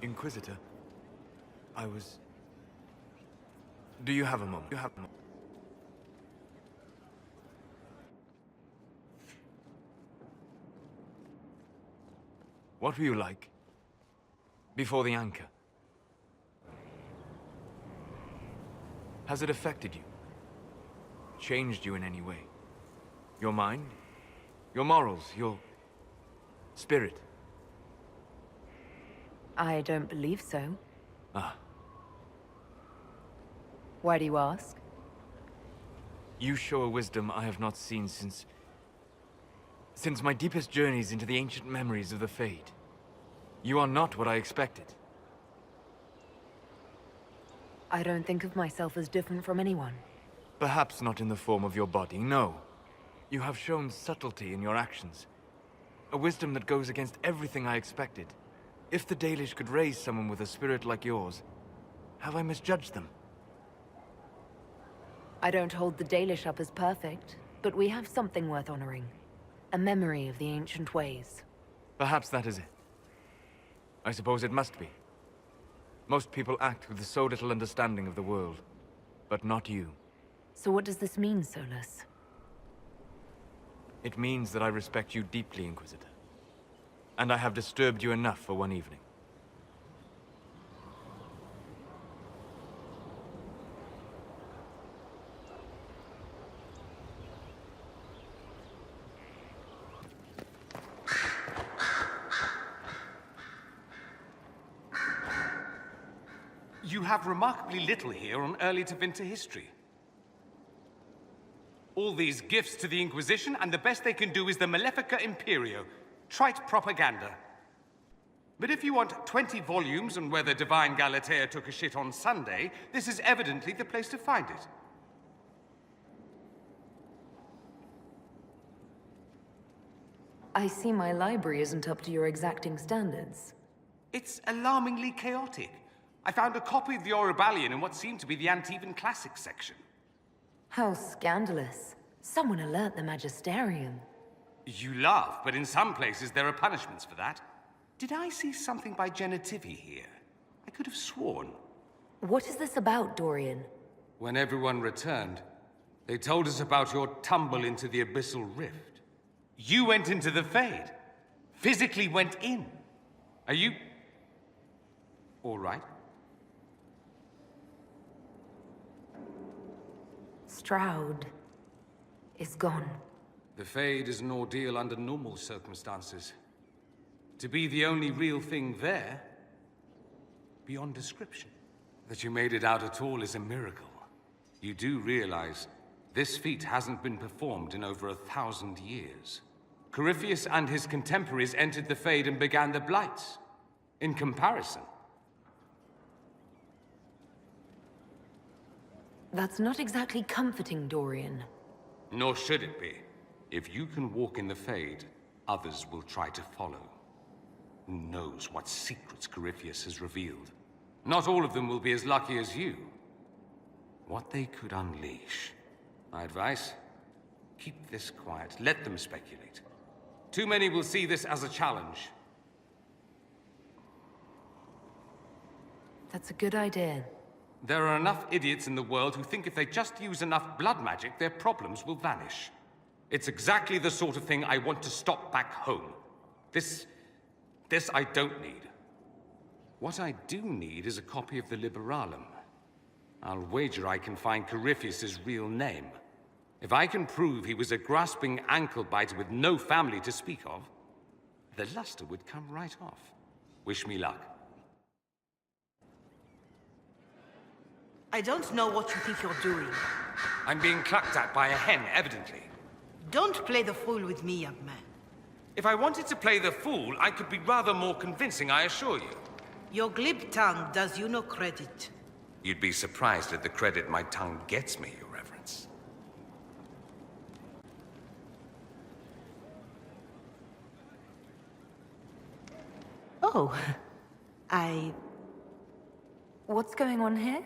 Inquisitor, I was... Do you have a moment? What were you like before the anchor? Has it affected you? Changed you in any way? Your mind? Your morals? Your spirit? I don't believe so. Ah. Why do you ask? You show a wisdom I have not seen since my deepest journeys into the ancient memories of the Fade. You are not what I expected. I don't think of myself as different from anyone. Perhaps not in the form of your body, no. You have shown subtlety in your actions. A wisdom that goes against everything I expected. If the Dalish could raise someone with a spirit like yours, have I misjudged them? I don't hold the Dalish up as perfect, but we have something worth honoring. A memory of the ancient ways. Perhaps that is it. I suppose it must be. Most people act with so little understanding of the world, but not you. So what does this mean, Solus? It means that I respect you deeply, Inquisitor. And I have disturbed you enough for one evening. You have remarkably little here on early Tevinter history. All these gifts to the Inquisition, and the best they can do is the Malefica Imperio. Trite propaganda. But if you want 20 volumes on whether Divine Galatea took a shit on Sunday, this is evidently the place to find it. I see my library isn't up to your exacting standards. It's alarmingly chaotic. I found a copy of the Oribalian in what seemed to be the Antivan Classics section. How scandalous. Someone alert the Magisterium. You laugh, but in some places there are punishments for that. Did I see something by Genitivi here? I could have sworn. What is this about, Dorian? When everyone returned, they told us about your tumble into the Abyssal Rift. You went into the Fade. Physically went in. Are you... all right? Stroud is gone. The Fade is an ordeal under normal circumstances. To be the only real thing there, beyond description. That you made it out at all is a miracle. You do realize this feat hasn't been performed in over 1,000 years. Corypheus and his contemporaries entered the Fade and began the Blights. In comparison. That's not exactly comforting, Dorian. Nor should it be. If you can walk in the Fade, others will try to follow. Who knows what secrets Corypheus has revealed? Not all of them will be as lucky as you. What they could unleash. My advice? Keep this quiet. Let them speculate. Too many will see this as a challenge. That's a good idea. There are enough idiots in the world who think if they just use enough blood magic, their problems will vanish. It's exactly the sort of thing I want to stop back home. This I don't need. What I do need is a copy of the Liberalum. I'll wager I can find Corypheus's real name. If I can prove he was a grasping ankle-biter with no family to speak of, the luster would come right off. Wish me luck. I don't know what you think you're doing. I'm being clucked at by a hen, evidently. Don't play the fool with me, young man. If I wanted to play the fool, I could be rather more convincing, I assure you. Your glib tongue does you no credit. You'd be surprised at the credit my tongue gets me, Your Reverence. Oh, What's going on here?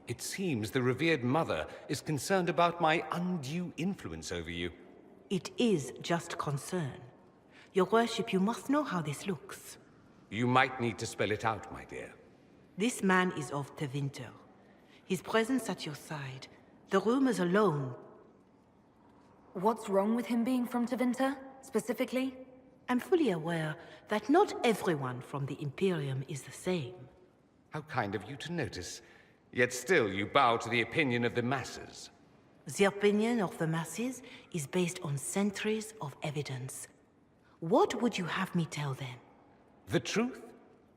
It seems the revered mother is concerned about my undue influence over you. It is just concern. Your worship, you must know how this looks. You might need to spell it out, my dear. This man is of Tevinter. His presence at your side, the rumors alone. What's wrong with him being from Tevinter, specifically? I'm fully aware that not everyone from the Imperium is the same. How kind of you to notice. Yet still you bow to the opinion of the masses. The opinion of the masses is based on centuries of evidence. What would you have me tell them? The truth?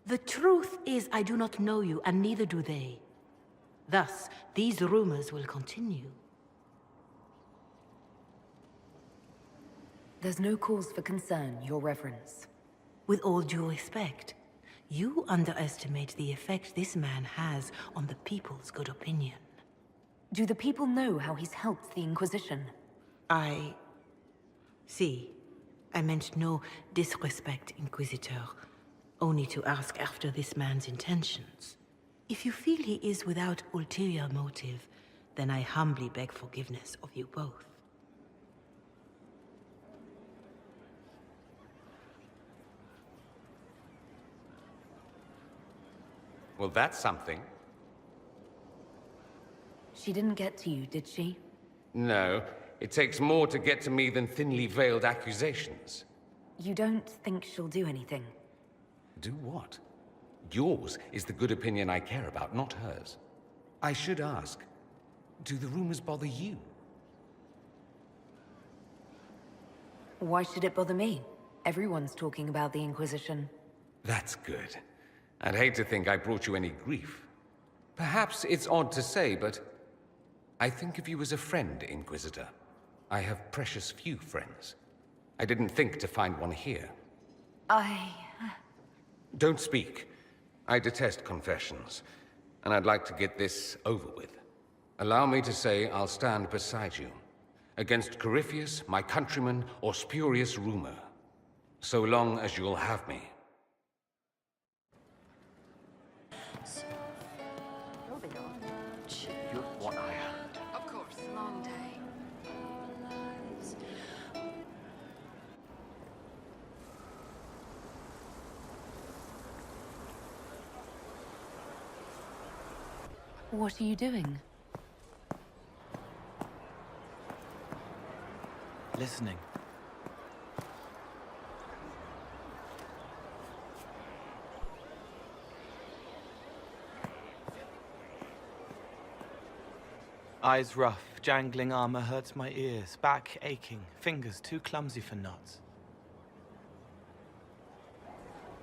The truth is I do not know you, and neither do they. Thus, these rumors will continue. There's no cause for concern, Your Reverence. With all due respect, you underestimate the effect this man has on the people's good opinion. Do the people know how he's helped the Inquisition? See, I meant no disrespect, Inquisitor. Only to ask after this man's intentions. If you feel he is without ulterior motive, then I humbly beg forgiveness of you both. Well, that's something. She didn't get to you, did she? No, it takes more to get to me than thinly veiled accusations. You don't think she'll do anything? Do what? Yours is the good opinion I care about, not hers. I should ask, do the rumors bother you? Why should it bother me? Everyone's talking about the Inquisition. That's good. I'd hate to think I brought you any grief. Perhaps it's odd to say, but I think of you as a friend, Inquisitor. I have precious few friends. I didn't think to find one here. Don't speak. I detest confessions, and I'd like to get this over with. Allow me to say I'll stand beside you, against Corypheus, my countrymen, or spurious rumor, so long as you'll have me. You're what I heard. Of course, long day. What are you doing? Listening. Eyes rough, jangling armor hurts my ears, back aching, fingers too clumsy for knots.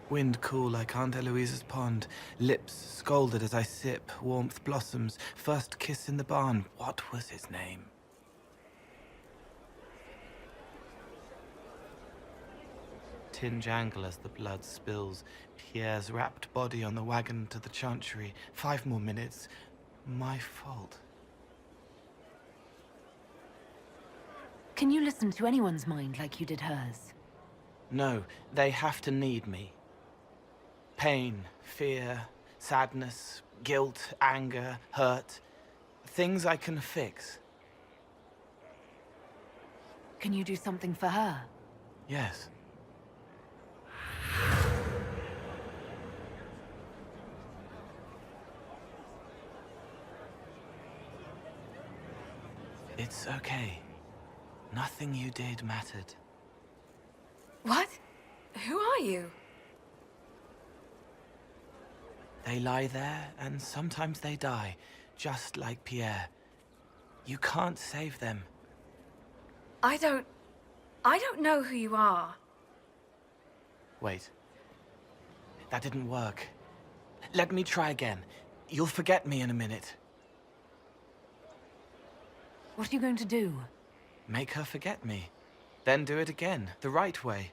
Wind cool like Aunt Eloise's pond, lips scalded as I sip, warmth blossoms, first kiss in the barn, what was his name? Tin jangle as the blood spills, Pierre's wrapped body on the wagon to the chantry, 5 more minutes, my fault. Can you listen to anyone's mind like you did hers? No, they have to need me. Pain, fear, sadness, guilt, anger, hurt. Things I can fix. Can you do something for her? Yes. It's okay. Nothing you did mattered. What? Who are you? They lie there, and sometimes they die, just like Pierre. You can't save them. I don't know who you are. Wait. That didn't work. Let me try again. You'll forget me in a minute. What are you going to do? Make her forget me. Then do it again, the right way.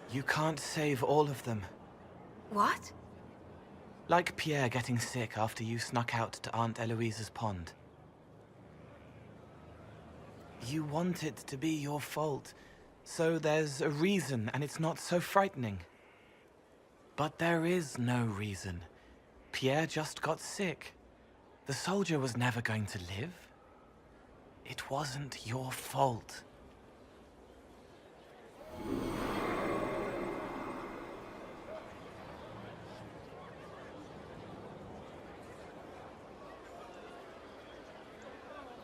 You can't save all of them. What? Like Pierre getting sick after you snuck out to Aunt Eloise's pond. You want it to be your fault, so there's a reason and it's not so frightening. But there is no reason. Pierre just got sick. The soldier was never going to live. It wasn't your fault.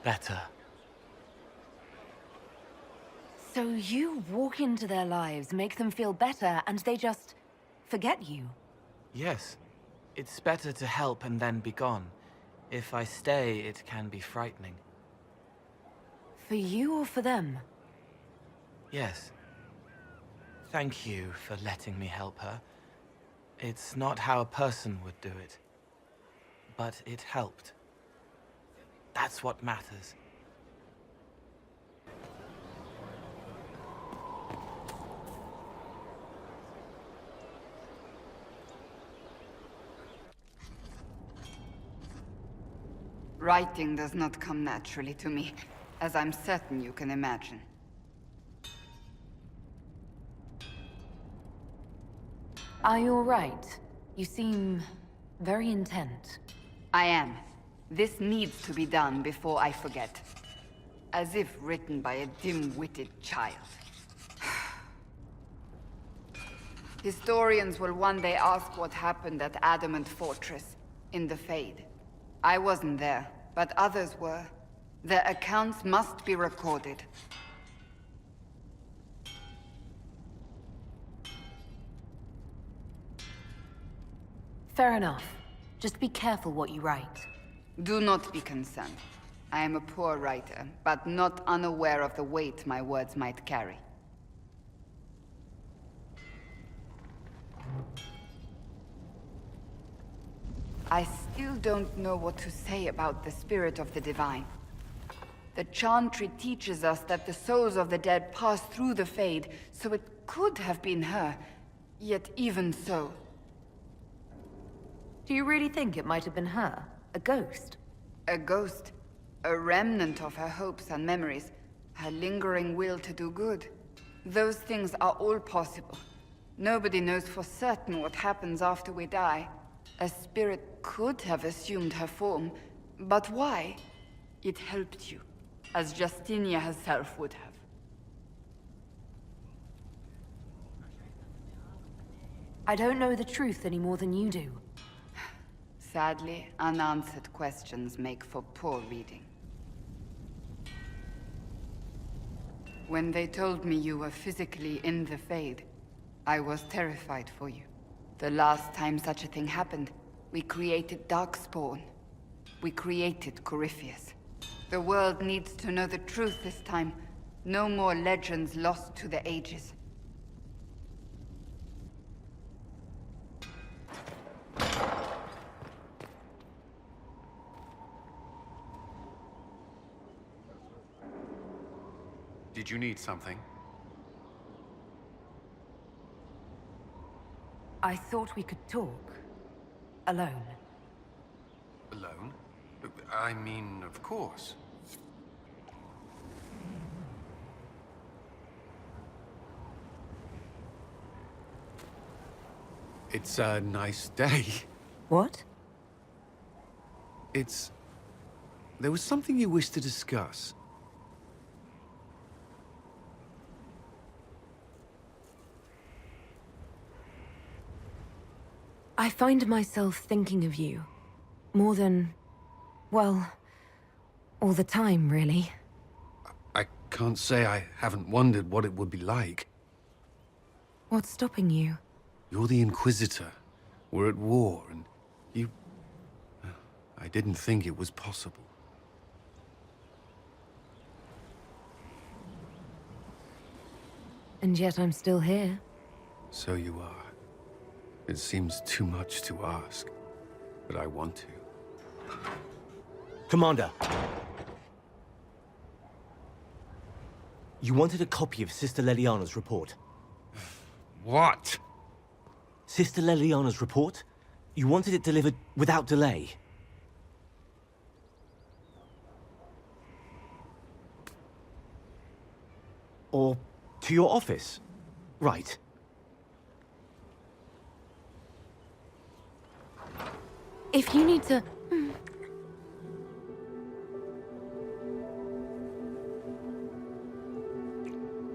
better. So you walk into their lives, make them feel better, and they just forget you? Yes. It's better to help and then be gone. If I stay, it can be frightening. For you or for them? Yes. Thank you for letting me help her. It's not how a person would do it. But it helped. That's what matters. Writing does not come naturally to me, as I'm certain you can imagine. Are you all right? You seem very intent. I am. This needs to be done before I forget. As if written by a dim-witted child. Historians will one day ask what happened at Adamant Fortress, in the Fade. I wasn't there, but others were. Their accounts must be recorded. Fair enough. Just be careful what you write. Do not be concerned. I am a poor writer, but not unaware of the weight my words might carry. I still don't know what to say about the spirit of the divine. The Chantry teaches us that the souls of the dead pass through the Fade, so it could have been her. Yet even so... Do you really think it might have been her? A ghost? A ghost. A remnant of her hopes and memories. Her lingering will to do good. Those things are all possible. Nobody knows for certain what happens after we die. A spirit could have assumed her form, but why? It helped you, as Justinia herself would have. I don't know the truth any more than you do. Sadly, unanswered questions make for poor reading. When they told me you were physically in the Fade, I was terrified for you. The last time such a thing happened, we created Darkspawn. We created Corypheus. The world needs to know the truth this time. No more legends lost to the ages. Did you need something? I thought we could talk. Alone. Alone? I mean, of course. It's a nice day. What? There was something you wished to discuss. I find myself thinking of you. More than... well... all the time, really. I can't say I haven't wondered what it would be like. What's stopping you? You're the Inquisitor. We're at war, and you... I didn't think it was possible. And yet I'm still here. So you are. It seems too much to ask, but I want to. Commander. You wanted a copy of Sister Leliana's report. What? Sister Leliana's report? You wanted it delivered without delay. Or to your office. Right. If you need to...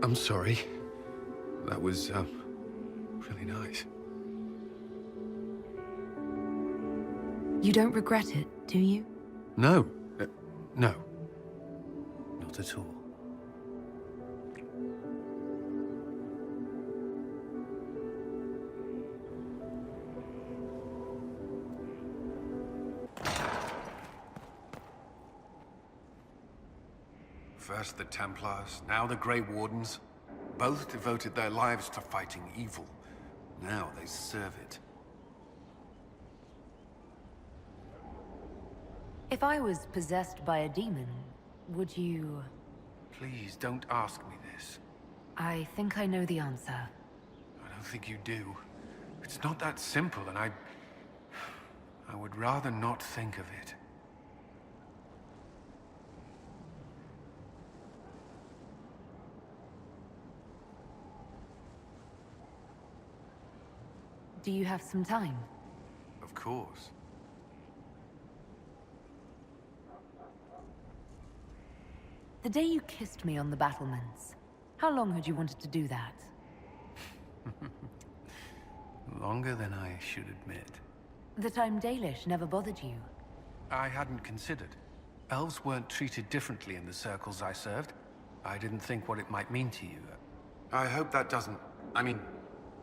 I'm sorry. That was, really nice. You don't regret it, do you? No. No. Not at all. First the Templars, now the Grey Wardens. Both devoted their lives to fighting evil. Now they serve it. If I was possessed by a demon, would you... Please don't ask me this. I think I know the answer. I don't think you do. It's not that simple, and I would rather not think of it. Do you have some time? Of course. The day you kissed me on the battlements, how long had you wanted to do that? Longer than I should admit. The time Dalish never bothered you. I hadn't considered. Elves weren't treated differently in the circles I served. I didn't think what it might mean to you. I hope that doesn't... I mean,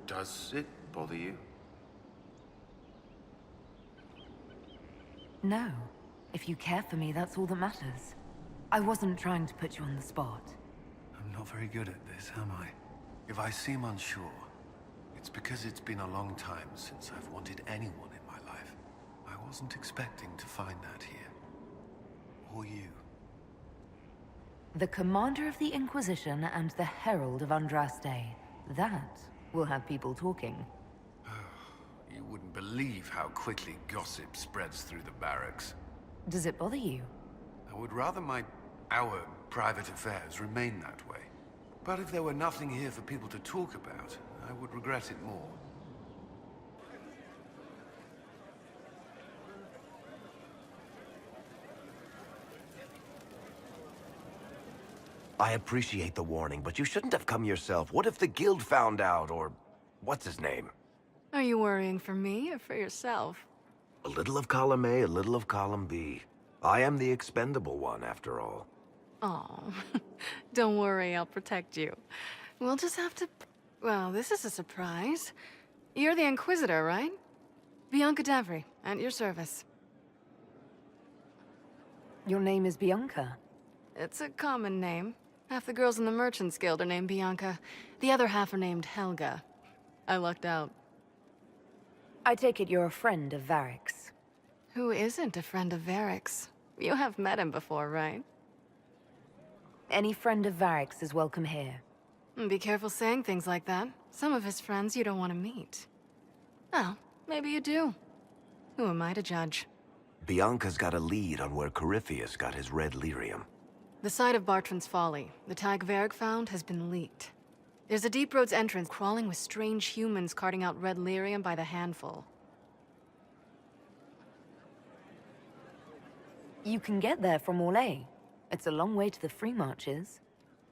does it bother you? No. If you care for me, that's all that matters. I wasn't trying to put you on the spot. I'm not very good at this, am I? If I seem unsure, it's because it's been a long time since I've wanted anyone in my life. I wasn't expecting to find that here. Or you. The Commander of the Inquisition and the Herald of Andraste. That will have people talking. You wouldn't believe how quickly gossip spreads through the barracks. Does it bother you? I would rather our private affairs remain that way. But if there were nothing here for people to talk about, I would regret it more. I appreciate the warning, but you shouldn't have come yourself. What if the guild found out, or... what's his name? Are you worrying for me or for yourself? A little of column A, a little of column B. I am the expendable one, after all. Oh, don't worry, I'll protect you. We'll just have to... Well, this is a surprise. You're the Inquisitor, right? Bianca Davry, at your service. Your name is Bianca. It's a common name. Half the girls in the Merchants Guild are named Bianca. The other half are named Helga. I lucked out. I take it you're a friend of Varric's. Who isn't a friend of Varric's? You have met him before, right? Any friend of Varric's is welcome here. Be careful saying things like that. Some of his friends you don't want to meet. Oh, maybe you do. Who am I to judge? Bianca's got a lead on where Corypheus got his red lyrium. The site of Bartran's Folly, the tag Varric found, has been leaked. There's a Deep Roads entrance crawling with strange humans carting out red lyrium by the handful. You can get there from Orlais. It's a long way to the Free Marches.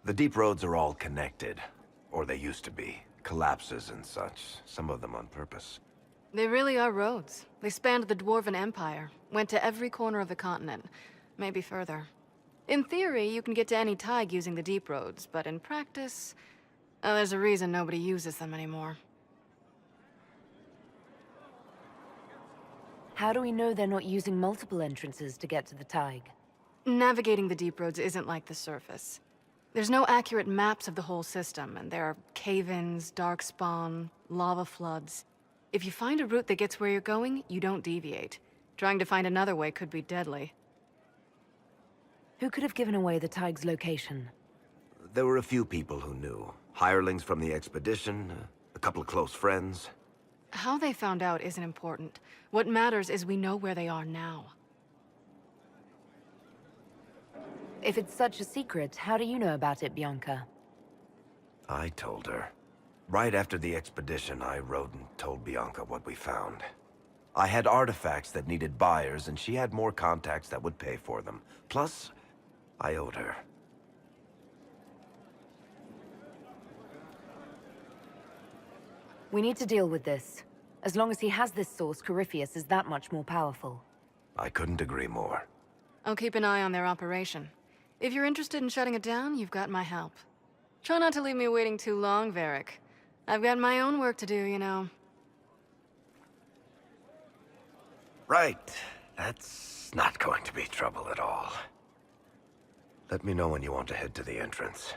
The deep roads are all connected. Or they used to be. Collapses and such. Some of them on purpose. They really are roads. They spanned the Dwarven Empire, went to every corner of the continent, maybe further. In theory, you can get to any tag using the deep roads, but in practice, there's a reason nobody uses them anymore. How do we know they're not using multiple entrances to get to the Tig? Navigating the deep roads isn't like the surface. There's no accurate maps of the whole system, and there are cave-ins, darkspawn, lava floods. If you find a route that gets where you're going, you don't deviate. Trying to find another way could be deadly. Who could have given away the Tig's location? There were a few people who knew. Hirelings from the expedition, a couple of close friends. How they found out isn't important. What matters is we know where they are now. If it's such a secret, how do you know about it, Bianca? I told her. Right after the expedition, I rode and told Bianca what we found. I had artifacts that needed buyers, and she had more contacts that would pay for them. Plus, I owed her. We need to deal with this. As long as he has this source, Corypheus is that much more powerful. I couldn't agree more. I'll keep an eye on their operation. If you're interested in shutting it down, you've got my help. Try not to leave me waiting too long, Varric. I've got my own work to do, you know. Right. That's not going to be trouble at all. Let me know when you want to head to the entrance.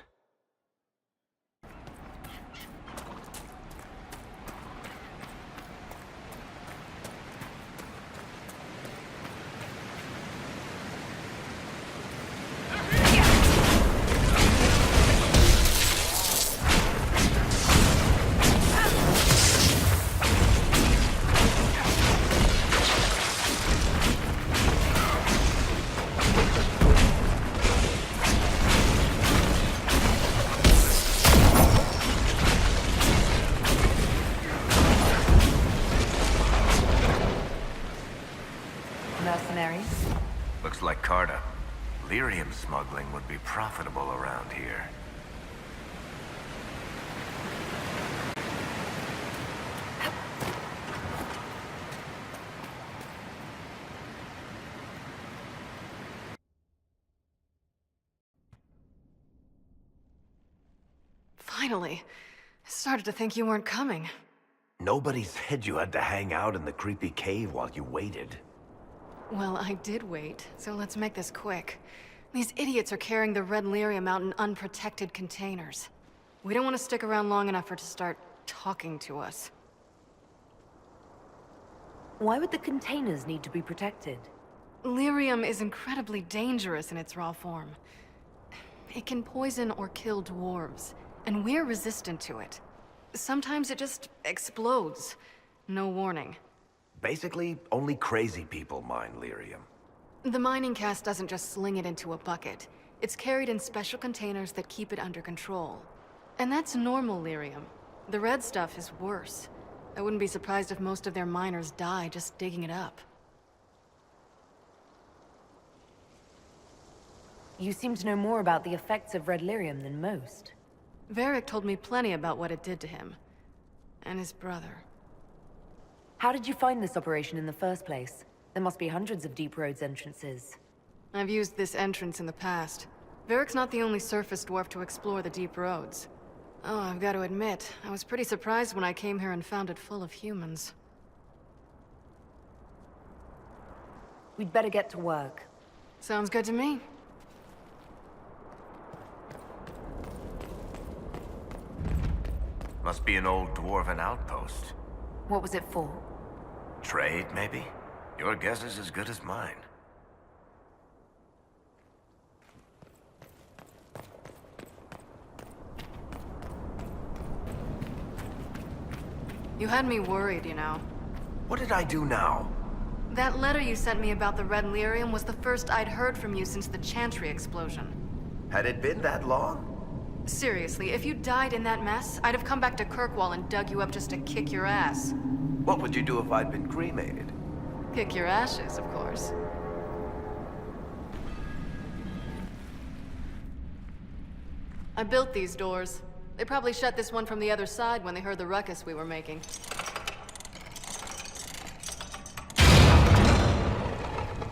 Mercenaries? Looks like Carta. Lyrium smuggling would be profitable around here. Finally. I started to think you weren't coming. Nobody said you had to hang out in the creepy cave while you waited. Well, I did wait, so let's make this quick. These idiots are carrying the red lyrium out in unprotected containers. We don't want to stick around long enough for it to start talking to us. Why would the containers need to be protected? Lyrium is incredibly dangerous in its raw form. It can poison or kill dwarves, and we're resistant to it. Sometimes it just explodes. No warning. Basically, only crazy people mine lyrium. The mining cast doesn't just sling it into a bucket. It's carried in special containers that keep it under control. And that's normal lyrium. The red stuff is worse. I wouldn't be surprised if most of their miners die just digging it up. You seem to know more about the effects of red lyrium than most. Varric told me plenty about what it did to him. And his brother. How did you find this operation in the first place? There must be hundreds of Deep Roads entrances. I've used this entrance in the past. Varric's not the only surface dwarf to explore the Deep Roads. Oh, I've got to admit, I was pretty surprised when I came here and found it full of humans. We'd better get to work. Sounds good to me. Must be an old dwarven outpost. What was it for? Trade, maybe? Your guess is as good as mine. You had me worried, you know. What did I do now? That letter you sent me about the red lyrium was the first I'd heard from you since the Chantry explosion. Had it been that long? Seriously, if you died in that mess, I'd have come back to Kirkwall and dug you up just to kick your ass. What would you do if I'd been cremated? Kick your ashes, of course. I built these doors. They probably shut this one from the other side when they heard the ruckus we were making.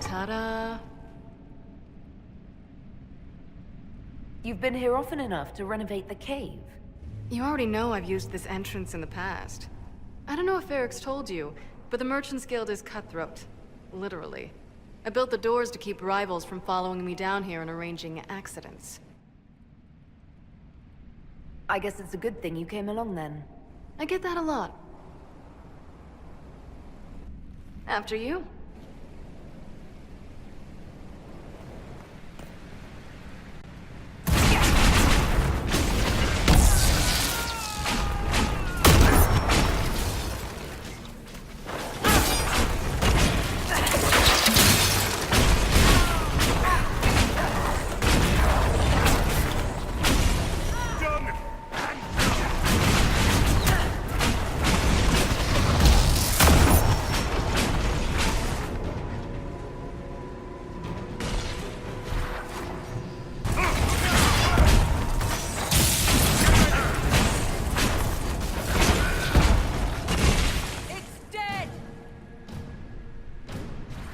Ta-da! You've been here often enough to renovate the cave. You already know I've used this entrance in the past. I don't know if Varric's told you, but the Merchants Guild is cutthroat. Literally. I built the doors to keep rivals from following me down here and arranging accidents. I guess it's a good thing you came along then. I get that a lot. After you.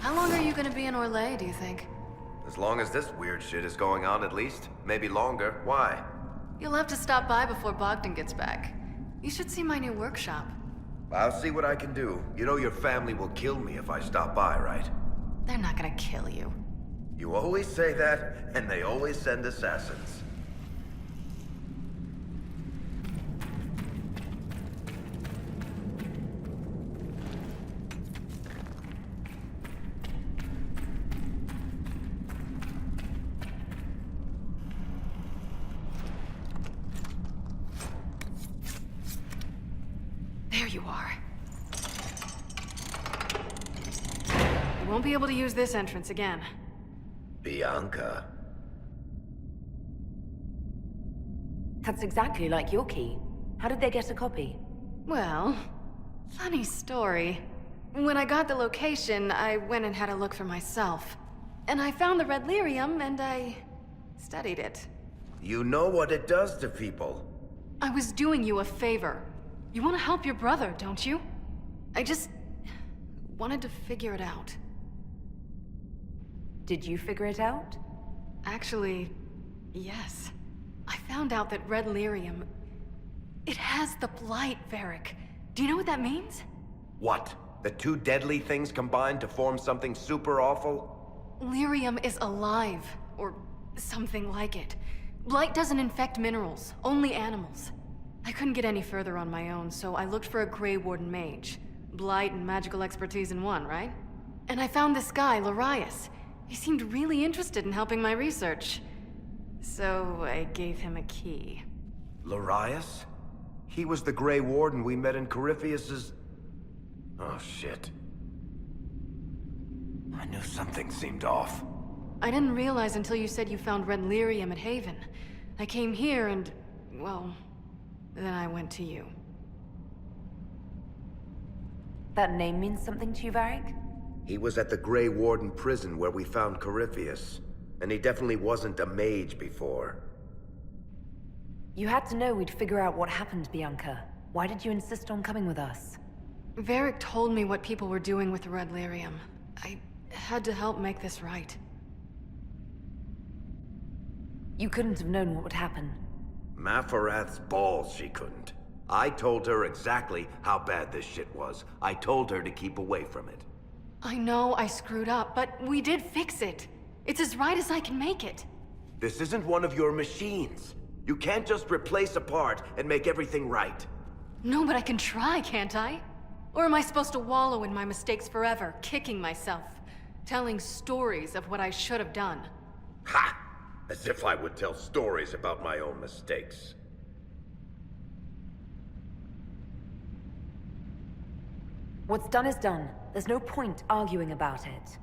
How long are you gonna be in Orlais, do you think? As long as this weird shit is going on, at least. Maybe longer. Why? You'll have to stop by before Bogdan gets back. You should see my new workshop. I'll see what I can do. You know your family will kill me if I stop by, right? They're not gonna kill you. You always say that, and they always send assassins. There you are. You won't be able to use this entrance again. Bianca. That's exactly like your key. How did they get a copy? Well, funny story. When I got the location, I went and had a look for myself. And I found the red lyrium, and I studied it. You know what it does to people. I was doing you a favor. You want to help your brother, don't you? I just wanted to figure it out. Did you figure it out? Actually, yes. I found out that red lyrium... It has the blight, Varric. Do you know what that means? What? The two deadly things combined to form something super awful? Lyrium is alive, or something like it. Blight doesn't infect minerals, only animals. I couldn't get any further on my own, so I looked for a Grey Warden mage. Blight and magical expertise in one, right? And I found this guy, Larius. He seemed really interested in helping my research. So I gave him a key. Larius? He was the Grey Warden we met in Corypheus's... Oh, shit. I knew something seemed off. I didn't realize until you said you found red lyrium at Haven. I came here and, well, then I went to you. That name means something to you, Varric? He was at the Grey Warden prison where we found Corypheus. And he definitely wasn't a mage before. You had to know we'd figure out what happened, Bianca. Why did you insist on coming with us? Varric told me what people were doing with the red lyrium. I had to help make this right. You couldn't have known what would happen. Mafarath's balls, she couldn't. I told her exactly how bad this shit was. I told her to keep away from it. I know I screwed up, but we did fix it. It's as right as I can make it. This isn't one of your machines. You can't just replace a part and make everything right. No, but I can try, can't I? Or am I supposed to wallow in my mistakes forever, kicking myself, telling stories of what I should have done? Ha! As if I would tell stories about my own mistakes. What's done is done. There's no point arguing about it.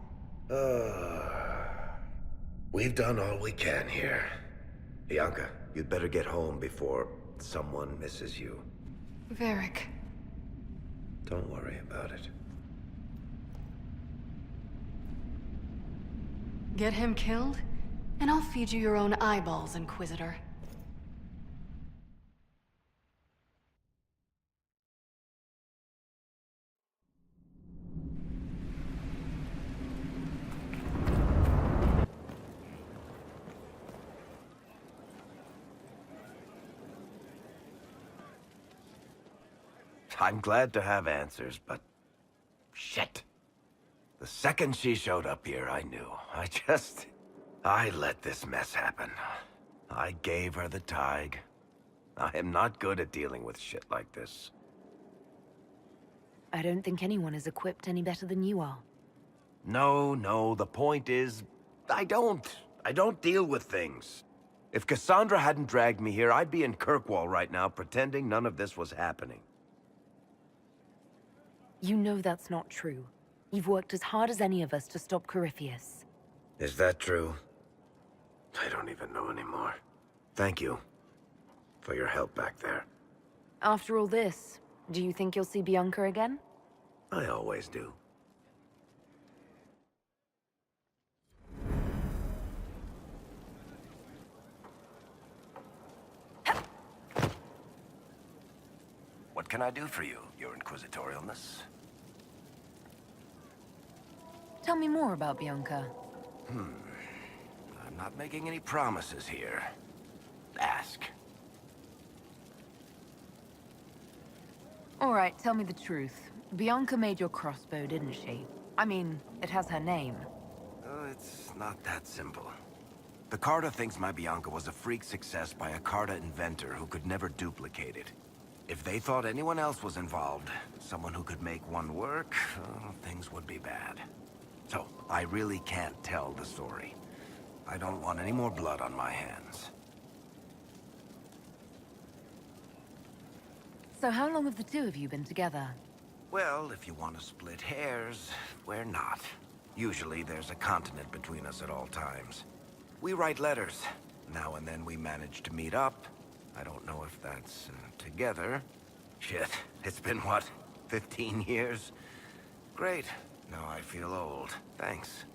We've done all we can here. Bianca, you'd better get home before someone misses you. Varric. Don't worry about it. Get him killed, and I'll feed you your own eyeballs, Inquisitor. I'm glad to have answers, but... shit. The second she showed up here, I knew. I let this mess happen. I gave her the Tig. I am not good at dealing with shit like this. I don't think anyone is equipped any better than you are. No, the point is... I don't deal with things. If Cassandra hadn't dragged me here, I'd be in Kirkwall right now pretending none of this was happening. You know that's not true. You've worked as hard as any of us to stop Corypheus. Is that true? I don't even know anymore. Thank you for your help back there. After all this, do you think you'll see Bianca again? I always do. What can I do for you, your inquisitorialness? Tell me more about Bianca. not making any promises here. Ask. All right, tell me the truth. Bianca made your crossbow, didn't she? I mean, it has her name. It's not that simple. The Carta thinks my Bianca was a freak success by a Carta inventor who could never duplicate it. If they thought anyone else was involved, someone who could make one work, things would be bad. So, I really can't tell the story. I don't want any more blood on my hands. So how long have the two of you been together? Well, if you want to split hairs, we're not. Usually there's a continent between us at all times. We write letters. Now and then we manage to meet up. I don't know if that's together. Shit, it's been what, 15 years? Great. Now I feel old. Thanks.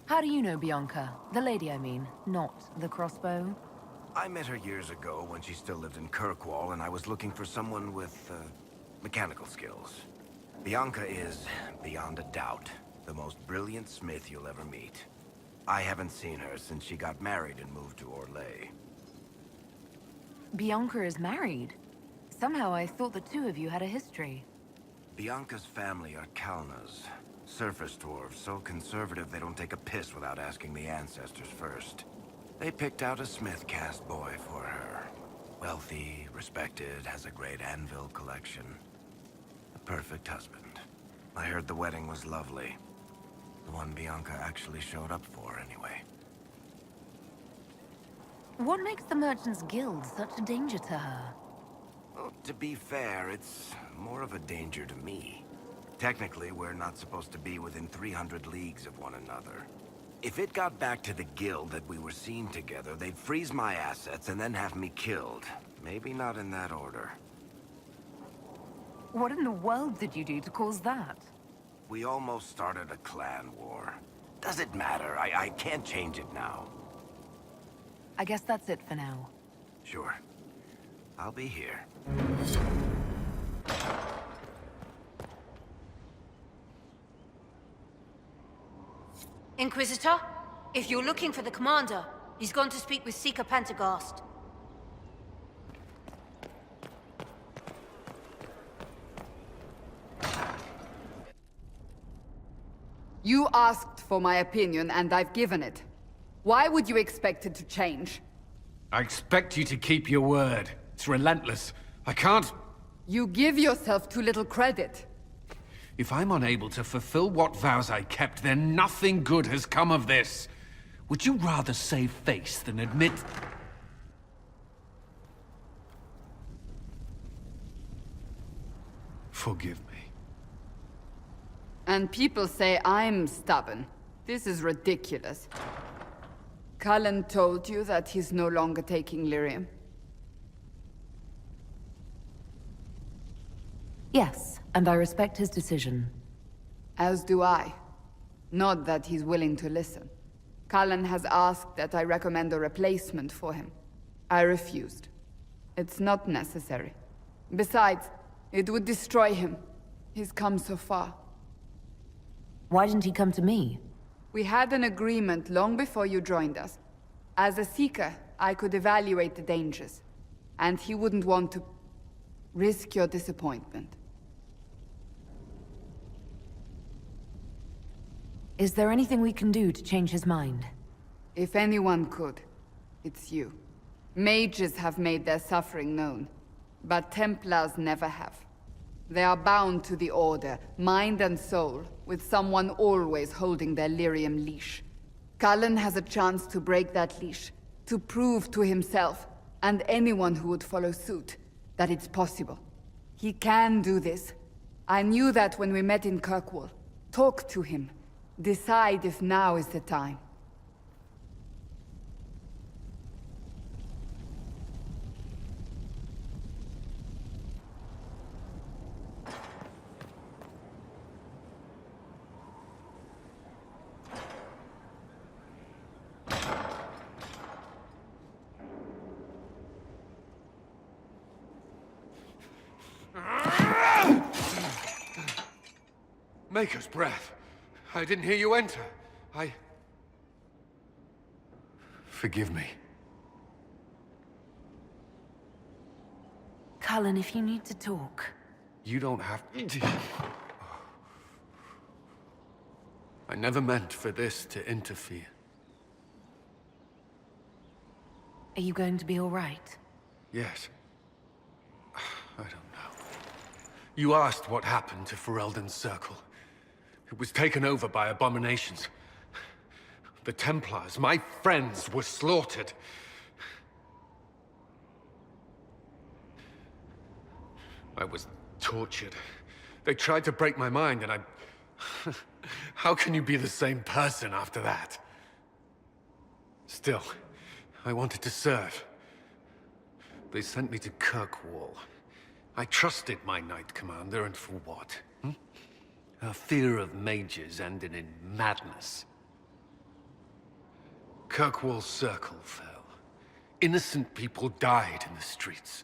How do you know Bianca? The lady, I mean, not the crossbow. I met her years ago when she still lived in Kirkwall, and I was looking for someone with, mechanical skills. Bianca is, beyond a doubt, the most brilliant smith you'll ever meet. I haven't seen her since she got married and moved to Orlais. Bianca is married. Somehow I thought the two of you had a history. Bianca's family are Kalnas. Surface dwarves, so conservative they don't take a piss without asking the ancestors first. They picked out a smith caste boy for her. Wealthy, respected, has a great anvil collection. The perfect husband. I heard the wedding was lovely. The one Bianca actually showed up for, anyway. What makes the Merchants Guild such a danger to her? Well, to be fair, it's more of a danger to me. Technically, we're not supposed to be within 300 leagues of one another. If it got back to the guild that we were seen together, they'd freeze my assets and then have me killed. Maybe not in that order. What in the world did you do to cause that? We almost started a clan war. Does it matter? I can't change it now. I guess that's it for now. Sure. I'll be here. Inquisitor, if you're looking for the commander, he's gone to speak with Seeker Pentecost. You asked for my opinion, and I've given it. Why would you expect it to change? I expect you to keep your word. It's relentless. I can't... You give yourself too little credit. If I'm unable to fulfill what vows I kept, then nothing good has come of this. Would you rather save face than admit... Forgive me. And people say I'm stubborn. This is ridiculous. Cullen told you that he's no longer taking lyrium? Yes, and I respect his decision. As do I. Not that he's willing to listen. Cullen has asked that I recommend a replacement for him. I refused. It's not necessary. Besides, it would destroy him. He's come so far. Why didn't he come to me? We had an agreement long before you joined us. As a Seeker, I could evaluate the dangers. And he wouldn't want to risk your disappointment. Is there anything we can do to change his mind? If anyone could, it's you. Mages have made their suffering known, but Templars never have. They are bound to the Order, mind and soul, with someone always holding their lyrium leash. Cullen has a chance to break that leash, to prove to himself, and anyone who would follow suit, that it's possible. He can do this. I knew that when we met in Kirkwall. Talk to him. Decide if now is the time. Maker's breath. I didn't hear you enter. Forgive me. Cullen, if you need to talk. You don't have to. I never meant for this to interfere. Are you going to be all right? Yes. I don't know. You asked what happened to Ferelden's Circle. It was taken over by abominations. The Templars, my friends, were slaughtered. I was tortured. They tried to break my mind, and I... How can you be the same person after that? Still, I wanted to serve. They sent me to Kirkwall. I trusted my Knight Commander, and for what? Her fear of mages ended in madness. Kirkwall's Circle fell. Innocent people died in the streets.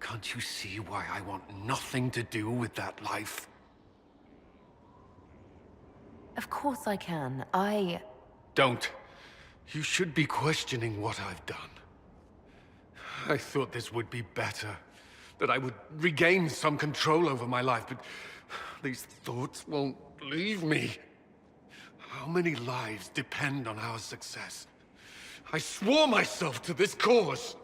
Can't you see why I want nothing to do with that life? Of course I can. Don't. You should be questioning what I've done. I thought this would be better. That I would regain some control over my life, but these thoughts won't leave me. How many lives depend on our success? I swore myself to this cause.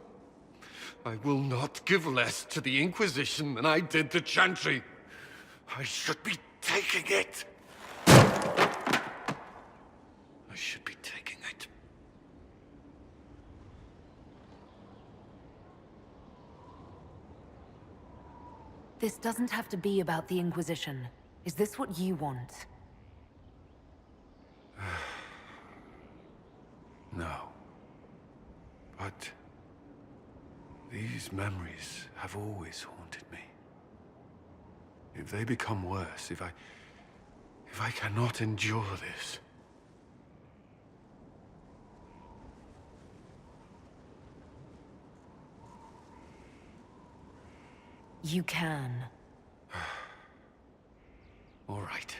I will not give less to the Inquisition than I did to Chantry. I should be taking it. I should be taking it. This doesn't have to be about the Inquisition. Is this what you want? No. But these memories have always haunted me. If they become worse, if I cannot endure this... You can. All right.